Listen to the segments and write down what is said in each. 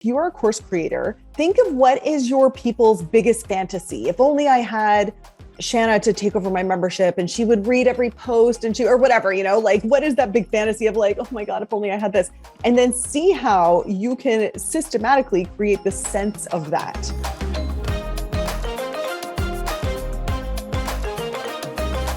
If you are a course creator, think of what is your people's biggest fantasy. If only I had Shana to take over my membership and she would read every post and or whatever, like what is that big fantasy of like, oh my God, if only I had this. And then see how you can systematically create the sense of that.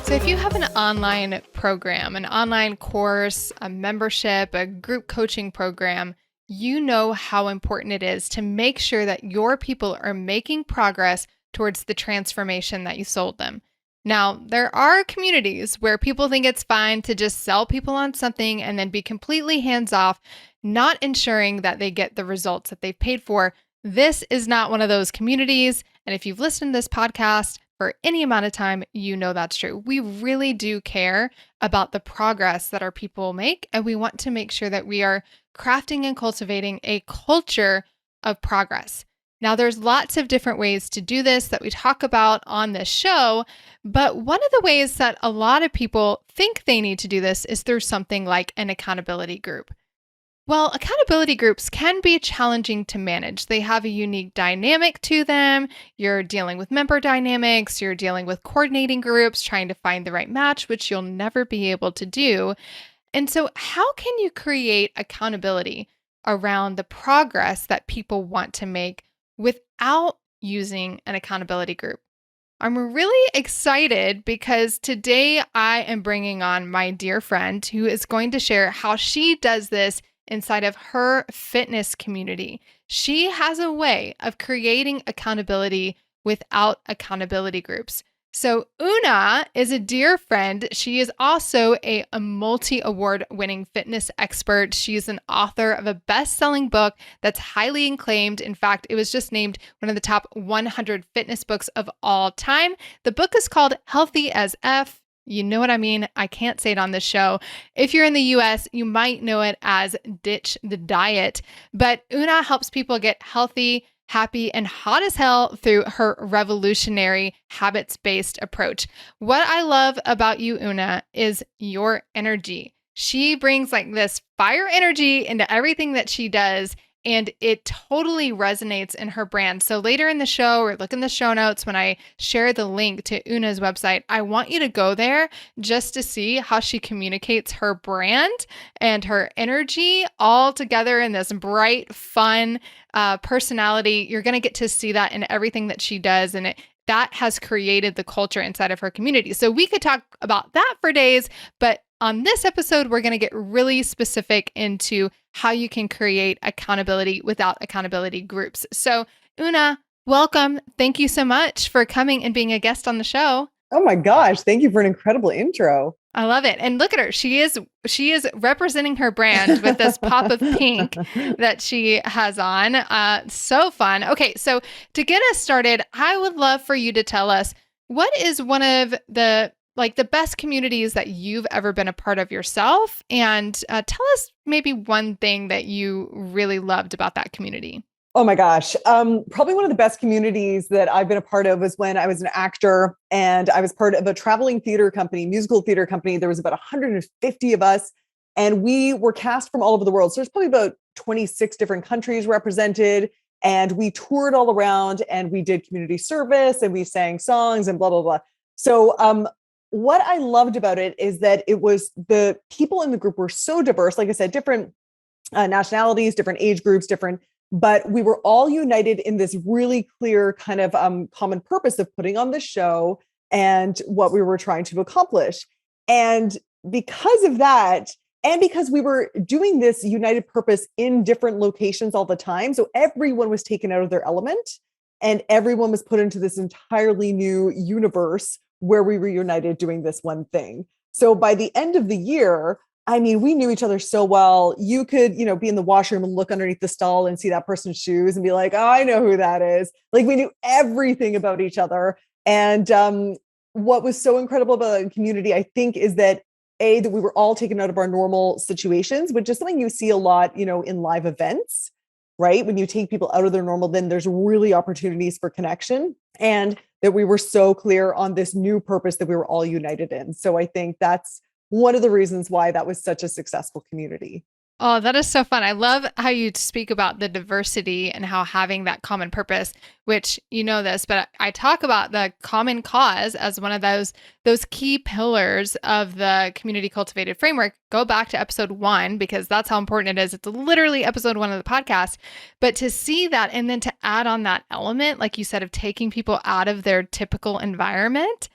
So if you have an online program, an online course, a membership, a group coaching program, you know how important it is to make sure that your people are making progress towards the transformation that you sold them. Now, there are communities where people think it's fine to just sell people on something and then be completely hands-off, not ensuring that they get the results that they've paid for. This is not one of those communities. And if you've listened to this podcast for any amount of time, you know that's true. We really do care about the progress that our people make, and we want to make sure that we are crafting and cultivating a culture of progress. Now, there's lots of different ways to do this that we talk about on this show, but one of the ways that a lot of people think they need to do this is through something like an accountability group. Well, accountability groups can be challenging to manage. They have a unique dynamic to them. You're dealing with member dynamics, you're dealing with coordinating groups, trying to find the right match, which you'll never be able to do. And so, how can you create accountability around the progress that people want to make without using an accountability group? I'm really excited because today I am bringing on my dear friend who is going to share how she does this inside of her fitness community. She has a way of creating accountability without accountability groups. So Oonagh is a dear friend. She is also a multi-award winning fitness expert. She's an author of a best-selling book that's highly acclaimed. In fact, it was just named one of the top 100 fitness books of all time. The book is called Healthy as F. You know what I mean? I can't say it on this show. If you're in the US, you might know it as Ditch the Diet. But Oonagh helps people get healthy, happy, and hot as hell through her revolutionary habits-based approach. What I love about you, Oonagh, is your energy. She brings like this fire energy into everything that she does, and it totally resonates in her brand. So later in the show, or look in the show notes when I share the link to Oonagh's website, I want you to go there just to see how she communicates her brand and her energy all together in this bright, fun personality. You're going to get to see that in everything that she does. And that has created the culture inside of her community. So we could talk about that for days, but on this episode, we're going to get really specific into how you can create accountability without accountability groups. So, Oonagh, welcome. Thank you so much for coming and being a guest on the show. Oh my gosh, thank you for an incredible intro. I love it. And look at her. She is representing her brand with this pop of pink that she has on. So fun. Okay, so to get us started, I would love for you to tell us what is one of the best communities that you've ever been a part of yourself, and tell us maybe one thing that you really loved about that community. Oh my gosh. Probably one of the best communities that I've been a part of was when I was an actor and I was part of a traveling theater company, musical theater company. There was about 150 of us and we were cast from all over the world. So there's probably about 26 different countries represented, and we toured all around and we did community service and we sang songs and blah, blah, blah. So, what I loved about it is that it was the people in the group were so diverse, like I said, different nationalities, different age groups, but we were all united in this really clear kind of common purpose of putting on the show and what we were trying to accomplish. And because of that, and because we were doing this united purpose in different locations all the time, so everyone was taken out of their element and everyone was put into this entirely new universe where we were united doing this one thing. So by the end of the year, I mean, we knew each other so well. You could, be in the washroom and look underneath the stall and see that person's shoes and be like, oh, I know who that is. Like, we knew everything about each other. And what was so incredible about the community, I think, is that that we were all taken out of our normal situations, which is something you see a lot, in live events, right? When you take people out of their normal, then there's really opportunities for connection. And that we were so clear on this new purpose that we were all united in. So I think that's one of the reasons why that was such a successful community. Oh, that is so fun. I love how you speak about the diversity and how having that common purpose, which you know this, but I talk about the common cause as one of those key pillars of the community cultivated framework. Go back to episode 1 because that's how important it is. It's literally episode 1 of the podcast. But to see that and then to add on that element, like you said, of taking people out of their typical environment,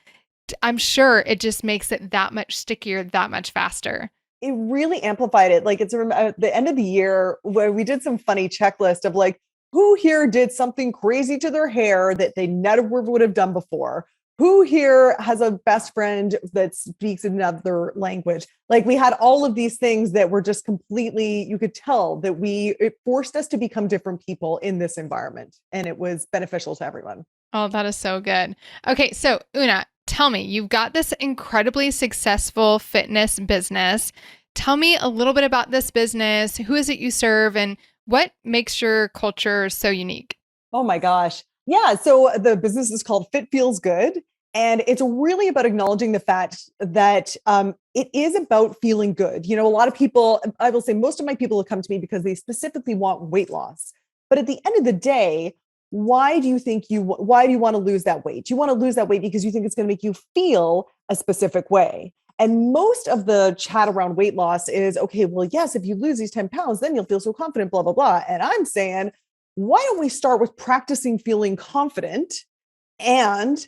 I'm sure it just makes it that much stickier, that much faster. It really amplified it. Like it's at the end of the year where we did some funny checklist of like, who here did something crazy to their hair that they never would have done before? Who here has a best friend that speaks another language? Like we had all of these things that were just completely, you could tell that it forced us to become different people in this environment. And it was beneficial to everyone. Oh, that is so good. Okay, so Oonagh, tell me, you've got this incredibly successful fitness business. Tell me a little bit about this business. Who is it you serve and what makes your culture so unique? Oh my gosh. Yeah. So the business is called Fit Feels Good. And it's really about acknowledging the fact that it is about feeling good. You know, a lot of people, I will say most of my people will come to me because they specifically want weight loss. But at the end of the day, why do you want to lose that weight? You want to lose that weight because you think it's going to make you feel a specific way. And most of the chat around weight loss is, okay, well, yes, if you lose these 10 pounds, then you'll feel so confident, blah, blah, blah. And I'm saying, why don't we start with practicing feeling confident and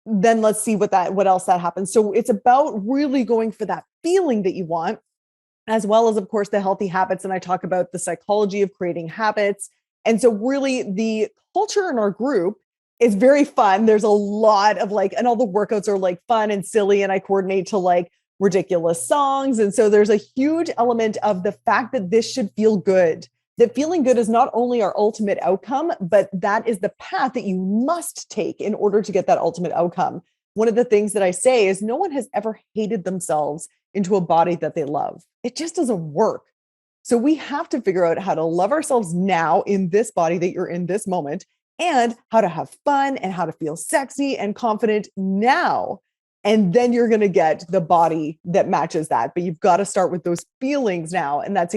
then let's see what else that happens. So it's about really going for that feeling that you want, as well as, of course, the healthy habits. And I talk about the psychology of creating habits. And so really the culture in our group is very fun. There's a lot of like, and all the workouts are like fun and silly. And I coordinate to like ridiculous songs. And so there's a huge element of the fact that this should feel good. That feeling good is not only our ultimate outcome, but that is the path that you must take in order to get that ultimate outcome. One of the things that I say is no one has ever hated themselves into a body that they love. It just doesn't work. So we have to figure out how to love ourselves now in this body that you're in this moment, and how to have fun and how to feel sexy and confident now. And then you're going to get the body that matches that. But you've got to start with those feelings now. And that's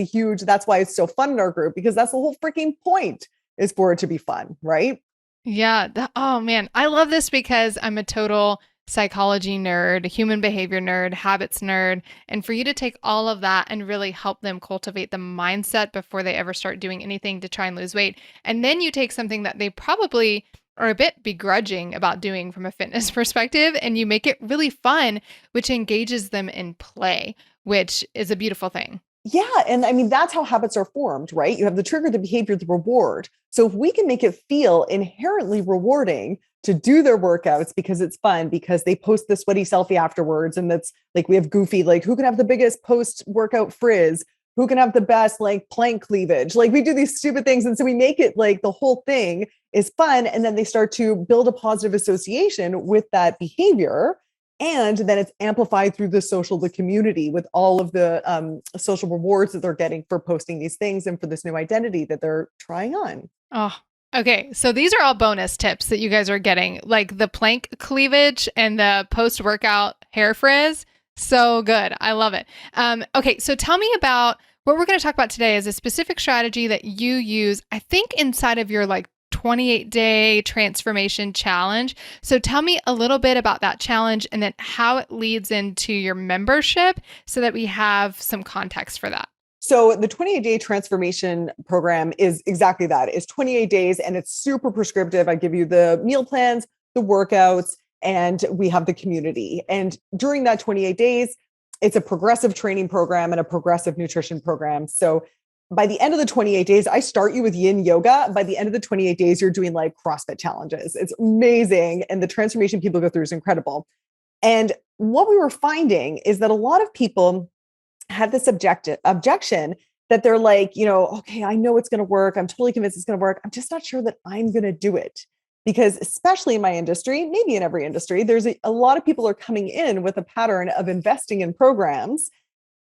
why it's so fun in our group, because that's the whole freaking point, is for it to be fun, right? Yeah. Oh man, I love this because I'm a total psychology nerd, human behavior nerd, habits nerd. And for you to take all of that and really help them cultivate the mindset before they ever start doing anything to try and lose weight. And then you take something that they probably are a bit begrudging about doing from a fitness perspective and you make it really fun, which engages them in play, which is a beautiful thing. Yeah. And I mean, that's how habits are formed, right? You have the trigger, the behavior, the reward. So if we can make it feel inherently rewarding to do their workouts because it's fun, because they post the sweaty selfie afterwards. And that's like, we have goofy, like who can have the biggest post workout frizz? Who can have the best like plank cleavage? Like we do these stupid things. And so we make it like the whole thing is fun. And then they start to build a positive association with that behavior. And then it's amplified through the community with all of the social rewards that they're getting for posting these things and for this new identity that they're trying on. Oh, okay. So these are all bonus tips that you guys are getting, like the plank cleavage and the post-workout hair frizz. So good. I love it. Okay. So tell me about what we're going to talk about today is a specific strategy that you use, I think, inside of your like 28-day transformation challenge. So tell me a little bit about that challenge and then how it leads into your membership so that we have some context for that. So the 28-day transformation program is exactly that. It's 28 days and it's super prescriptive. I give you the meal plans, the workouts, and we have the community. And during that 28 days, it's a progressive training program and a progressive nutrition program. So by the end of the 28 days, I start you with yin yoga. By the end of the 28 days, you're doing like CrossFit challenges. It's amazing. And the transformation people go through is incredible. And what we were finding is that a lot of people had this objection that they're like, okay, I know it's going to work. I'm totally convinced it's going to work. I'm just not sure that I'm going to do it. Because especially in my industry, maybe in every industry, there's a lot of people are coming in with a pattern of investing in programs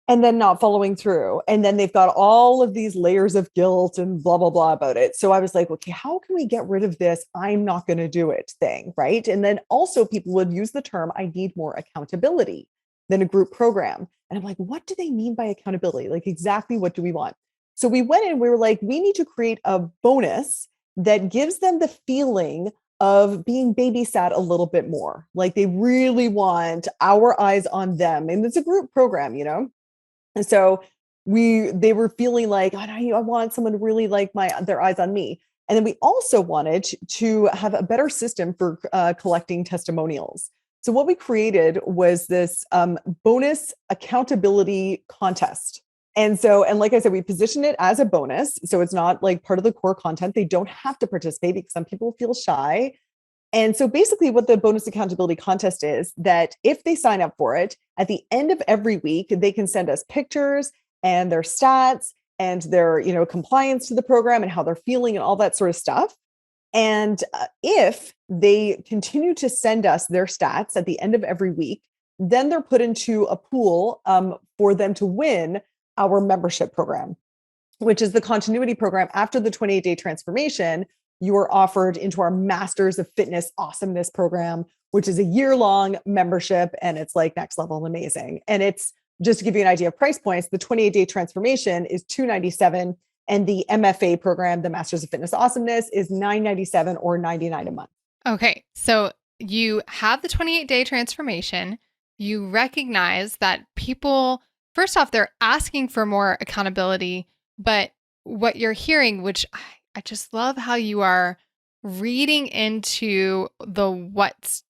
and then not following through. And then they've got all of these layers of guilt and blah, blah, blah about it. So I was like, okay, how can we get rid of this I'm not going to do it thing, right? And then also people would use the term, I need more accountability than a group program. And I'm like, what do they mean by accountability? Like, exactly what do we want? So we went in, we were like, we need to create a bonus that gives them the feeling of being babysat a little bit more. Like they really want our eyes on them. And it's a group program, you know? And so they were feeling like, oh, I want someone to really like their eyes on me. And then we also wanted to have a better system for collecting testimonials. So what we created was this bonus accountability contest. And like I said, we position it as a bonus. So it's not like part of the core content. They don't have to participate because some people feel shy. And so basically what the bonus accountability contest is that if they sign up for it, at the end of every week, they can send us pictures and their stats and their, compliance to the program and how they're feeling and all that sort of stuff. And if they continue to send us their stats at the end of every week, then they're put into a pool for them to win our membership program, which is the continuity program. After the 28-day transformation, you are offered into our Masters of Fitness Awesomeness program, which is a year-long membership, and it's like next level and amazing. And it's, just to give you an idea of price points, the 28-day transformation is $297, and the MFA program, the Masters of Fitness Awesomeness, is $997 or $99 a month. Okay, so you have the 28-day transformation. You recognize that people, first off, they're asking for more accountability, but what you're hearing, which I just love how you are reading into the what's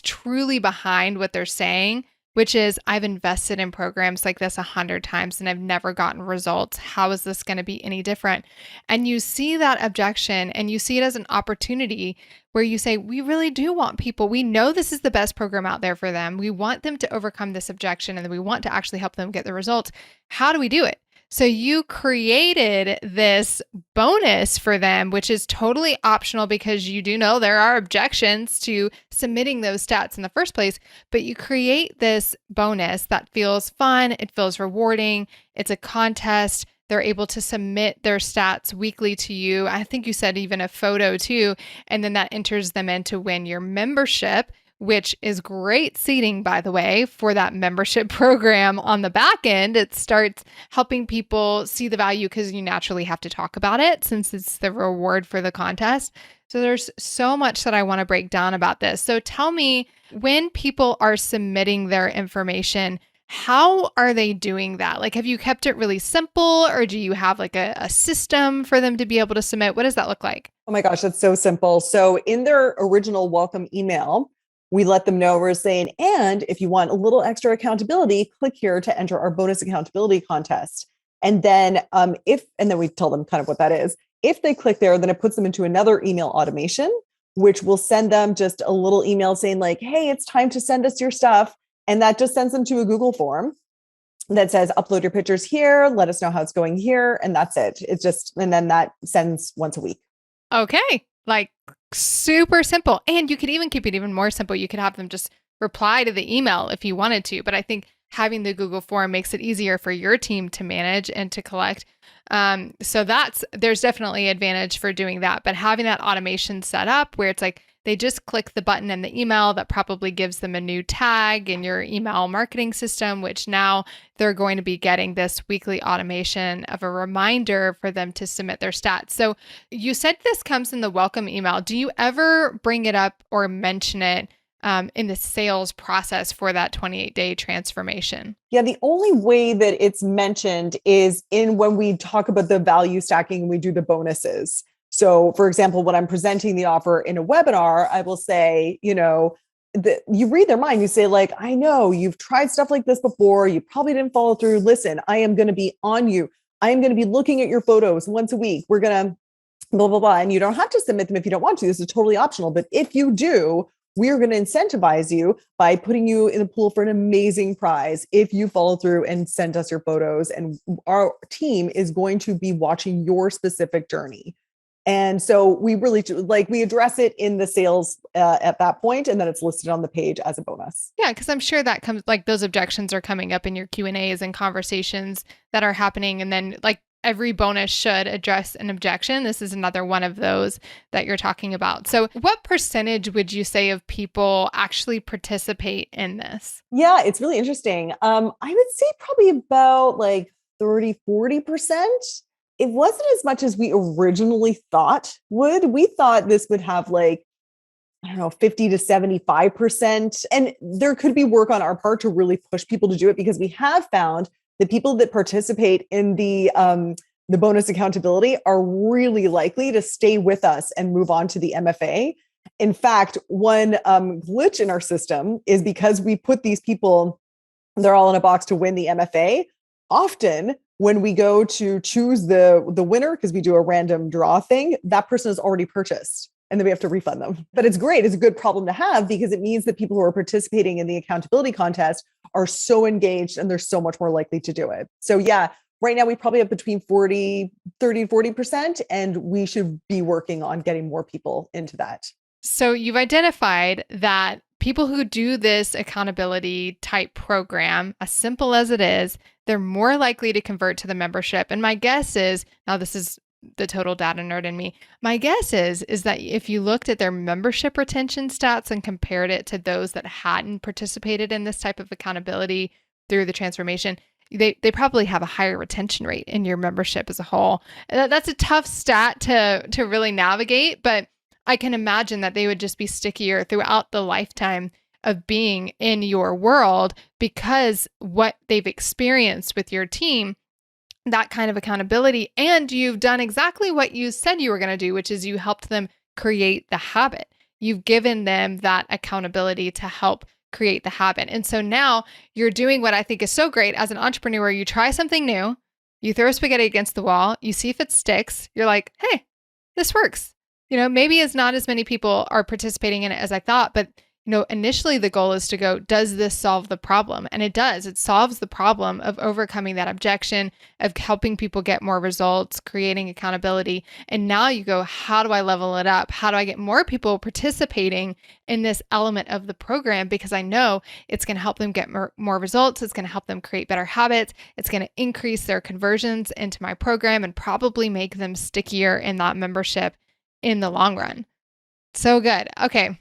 truly behind what they're saying, which is, I've invested in programs like this 100 times and I've never gotten results. How is this going to be any different? And you see that objection and you see it as an opportunity where you say, we really do want people. We know this is the best program out there for them. We want them to overcome this objection and we want to actually help them get the results. How do we do it? So you created this bonus for them, which is totally optional because you do know there are objections to submitting those stats in the first place, but you create this bonus that feels fun. It feels rewarding. It's a contest. They're able to submit their stats weekly to you. I think you said even a photo too, and then that enters them in to win your membership, which is great seating, by the way, for that membership program on the back end. It starts helping people see the value because you naturally have to talk about it since it's the reward for the contest. So there's so much that I want to break down about this. So tell me, when people are submitting their information, how are they doing that? Like, have you kept it really simple, or do you have like a system for them to be able to submit? What does that look like? Oh my gosh, that's so simple. So in their original welcome email, we let them know, we're saying, and if you want a little extra accountability, click here to enter our bonus accountability contest. And then and then we tell them kind of what that is. If they click there, then it puts them into another email automation, which will send them just a little email saying like, hey, it's time to send us your stuff. And that just sends them to a Google form that says, upload your pictures here, let us know how it's going here. And that's it. It's just, and then that sends once a week. Okay. Like, super simple. And you could even keep it even more simple. You could have them just reply to the email if you wanted to. But I think having the Google form makes it easier for your team to manage and to collect. So there's definitely advantage for doing that. But having that automation set up where it's like they just click the button in the email that probably gives them a new tag in your email marketing system, which now they're going to be getting this weekly automation of a reminder for them to submit their stats. So you said this comes in the welcome email. Do you ever bring it up or mention it in the sales process for that 28-day transformation? Yeah, the only way that it's mentioned is when we talk about the value stacking and we do the bonuses. So for example, when I'm presenting the offer in a webinar, I will say, you read their mind. You say like, I know you've tried stuff like this before. You probably didn't follow through. Listen, I am going to be on you. I am going to be looking at your photos once a week. We're going to blah, blah, blah. And you don't have to submit them if you don't want to. This is totally optional. But if you do, we're going to incentivize you by putting you in a pool for an amazing prize if you follow through and send us your photos. And our team is going to be watching your specific journey. And so we really we address it in the sales at that point, and then it's listed on the page as a bonus. Yeah, because I'm sure that comes, like, those objections are coming up in your Q&As and conversations that are happening. And then like every bonus should address an objection. This is another one of those that you're talking about. So what percentage would you say of people actually participate in this? Yeah, it's really interesting. I would say probably about like 30-40%. It wasn't as much as we originally thought would. We thought this would have like, I don't know, 50 to 75%. And there could be work on our part to really push people to do it, because we have found the people that participate in the bonus accountability are really likely to stay with us and move on to the MFA. In fact, one glitch in our system is because we put these people, they're all in a box to win the MFA. Often when we go to choose the winner, because we do a random draw thing, that person has already purchased and then we have to refund them. But it's great. It's a good problem to have, because it means that people who are participating in the accountability contest are so engaged and they're so much more likely to do it. So yeah, right now we probably have between 30 to 40%, and we should be working on getting more people into that. So you've identified that people who do this accountability type program, as simple as it is, they're more likely to convert to the membership. And my guess is, now this is the total data nerd in me, my guess is that if you looked at their membership retention stats and compared it to those that hadn't participated in this type of accountability through the transformation, they probably have a higher retention rate in your membership as a whole. That's a tough stat to really navigate, but I can imagine that they would just be stickier throughout the lifetime of being in your world, because what they've experienced with your team, that kind of accountability, and you've done exactly what you said you were going to do, which is you helped them create the habit. You've given them that accountability to help create the habit. And so now you're doing what I think is so great as an entrepreneur. You try something new, you throw spaghetti against the wall, you see if it sticks. You're like, hey, this works. Maybe it's not as many people are participating in it as I thought, but initially the goal is to go, does this solve the problem? And it does. It solves the problem of overcoming that objection, of helping people get more results, creating accountability. And now you go, how do I level it up? How do I get more people participating in this element of the program? Because I know it's going to help them get more results. It's going to help them create better habits. It's going to increase their conversions into my program and probably make them stickier in that membership in the long run. So good. Okay.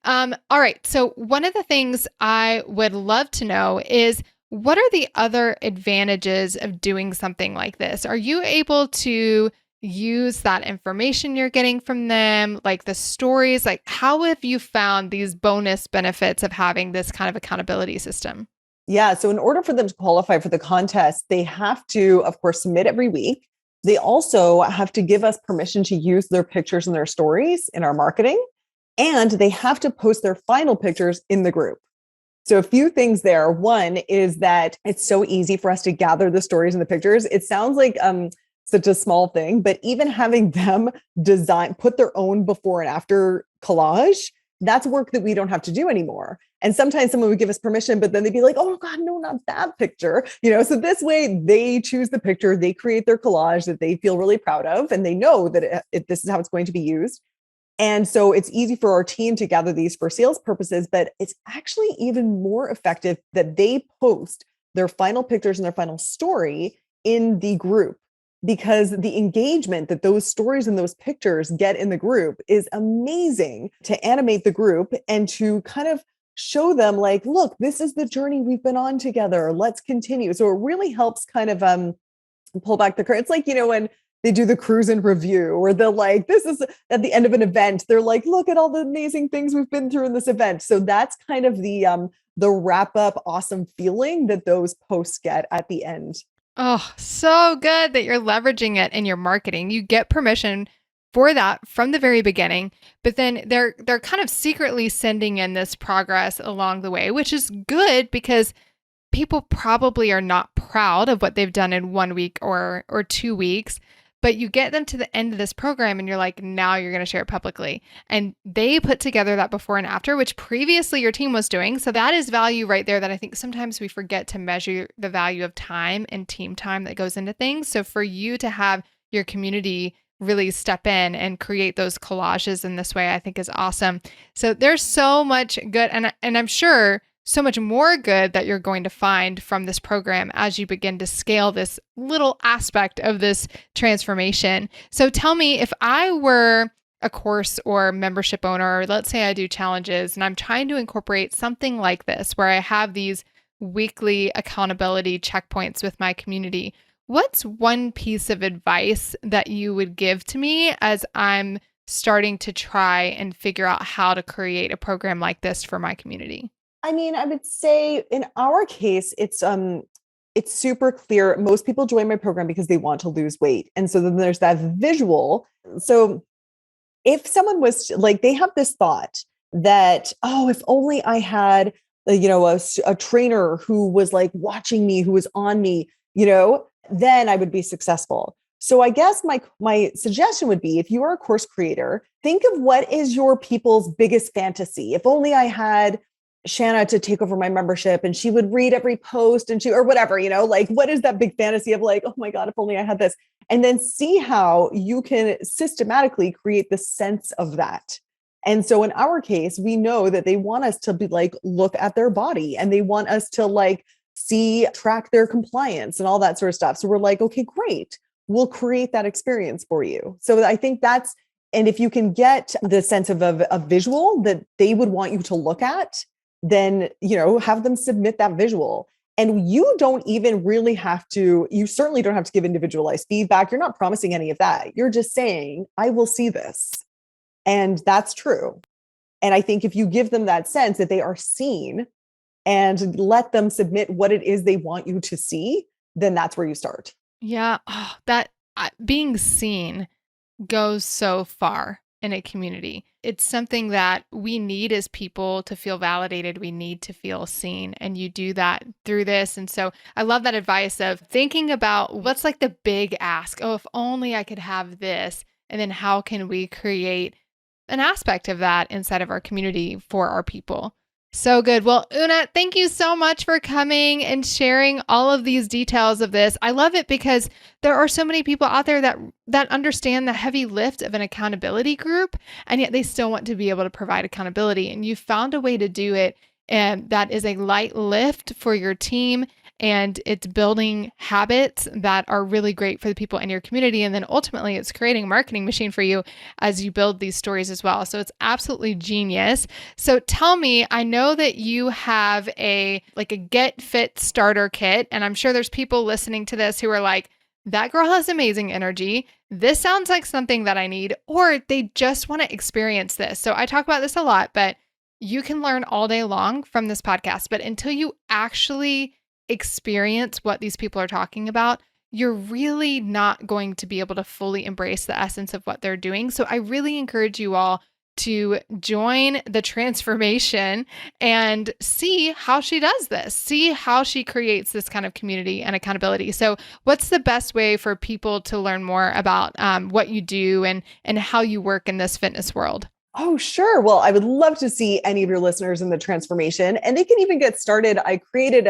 All right. So one of the things I would love to know is, what are the other advantages of doing something like this? Are you able to use that information you're getting from them, like the stories? Like, how have you found these bonus benefits of having this kind of accountability system? Yeah. So in order for them to qualify for the contest, they have to, of course, submit every week. They also have to give us permission to use their pictures and their stories in our marketing. And they have to post their final pictures in the group. So a few things there. One is that it's so easy for us to gather the stories and the pictures. It sounds like such a small thing, but even having them put their own before and after collage, that's work that we don't have to do anymore. And sometimes someone would give us permission, but then they'd be like, oh God, no, not that picture. So this way they choose the picture, they create their collage that they feel really proud of, and they know that this is how it's going to be used. And so it's easy for our team to gather these for sales purposes, but it's actually even more effective that they post their final pictures and their final story in the group, because the engagement that those stories and those pictures get in the group is amazing to animate the group and to kind of show them like, look, this is the journey we've been on together. Let's continue. So it really helps kind of pull back the curtain. It's like, when they do the cruise and review, or they're like, this is at the end of an event. They're like, look at all the amazing things we've been through in this event. So that's kind of the wrap up awesome feeling that those posts get at the end. Oh, so good that you're leveraging it in your marketing. You get permission for that from the very beginning, but then they're kind of secretly sending in this progress along the way, which is good because people probably are not proud of what they've done in 1 week or 2 weeks. But you get them to the end of this program and you're like, now you're going to share it publicly. And they put together that before and after, which previously your team was doing. So that is value right there that I think sometimes we forget to measure the value of time and team time that goes into things. So for you to have your community really step in and create those collages in this way, I think is awesome. So there's so much good. And I'm sure so much more good that you're going to find from this program as you begin to scale this little aspect of this transformation. So tell me, if I were a course or membership owner, or let's say I do challenges and I'm trying to incorporate something like this where I have these weekly accountability checkpoints with my community, what's one piece of advice that you would give to me as I'm starting to try and figure out how to create a program like this for my community? I mean, I would say in our case, it's super clear. Most people join my program because they want to lose weight. And so then there's that visual. So if someone was like, they have this thought that, oh, if only I had, a trainer who was like watching me, who was on me, then I would be successful. So I guess my suggestion would be, if you are a course creator, think of what is your people's biggest fantasy. If only I had Shana to take over my membership and she would read every post and or whatever, like what is that big fantasy of like, oh my God, if only I had this, and then see how you can systematically create the sense of that. And so in our case, we know that they want us to be like, look at their body, and they want us to like track their compliance and all that sort of stuff. So we're like, okay, great. We'll create that experience for you. So I think and if you can get the sense of a visual that they would want you to look at, then, have them submit that visual. And you don't even really you certainly don't have to give individualized feedback. You're not promising any of that. You're just saying, I will see this. And that's true. And I think if you give them that sense that they are seen and let them submit what it is they want you to see, then that's where you start. Yeah. Oh, that being seen goes so far in a community. It's something that we need as people to feel validated. We need to feel seen. And you do that through this. And so I love that advice of thinking about what's like the big ask. Oh, if only I could have this. And then how can we create an aspect of that inside of our community for our people? So good. Well, Oonagh, thank you so much for coming and sharing all of these details of this. I love it because there are so many people out there that understand the heavy lift of an accountability group, and yet they still want to be able to provide accountability. And you found a way to do it, and that is a light lift for your team. And it's building habits that are really great for the people in your community. And then ultimately it's creating a marketing machine for you as you build these stories as well. So it's absolutely genius. So tell me, I know that you have a Get Fit starter kit, and I'm sure there's people listening to this who are like, that girl has amazing energy. This sounds like something that I need, or they just want to experience this. So I talk about this a lot, but you can learn all day long from this podcast. But until you actually experience what these people are talking about, you're really not going to be able to fully embrace the essence of what they're doing. So I really encourage you all to join the transformation and see how she does this, see how she creates this kind of community and accountability. So what's the best way for people to learn more about what you do and how you work in this fitness world? Oh, sure. Well, I would love to see any of your listeners in the transformation, and they can even get started. I created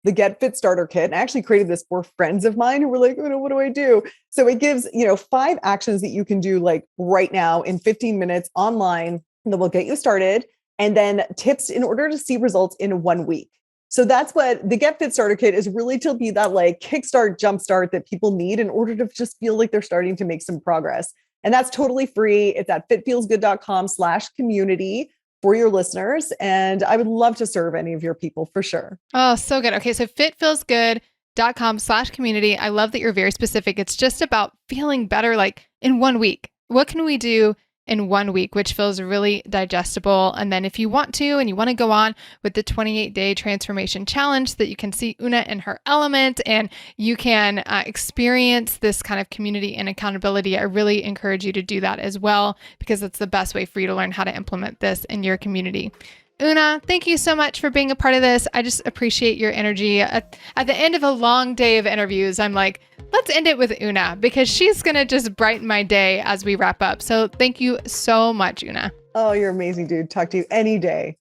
the Get Fit Starter Kit. And I actually created this for friends of mine who were like, what do I do? So it gives, 5 actions that you can do like right now in 15 minutes online that will get you started. And then tips in order to see results in 1 week. So that's what the Get Fit Starter Kit is, really to be that like kickstart, jumpstart that people need in order to just feel like they're starting to make some progress. And that's totally free. It's at fitfeelsgood.com/community for your listeners. And I would love to serve any of your people for sure. Oh, so good. Okay. So fitfeelsgood.com/community. I love that you're very specific. It's just about feeling better, like in 1 week. What can we do in 1 week, which feels really digestible? And then if you want to, and you want to go on with the 28-day transformation challenge so that you can see Oonagh in her element and you can experience this kind of community and accountability, I really encourage you to do that as well, because it's the best way for you to learn how to implement this in your community. Oonagh, thank you so much for being a part of this. I just appreciate your energy. At the end of a long day of interviews, I'm like, let's end it with Oonagh, because she's going to just brighten my day as we wrap up. So thank you so much, Oonagh. Oh, you're amazing, dude. Talk to you any day.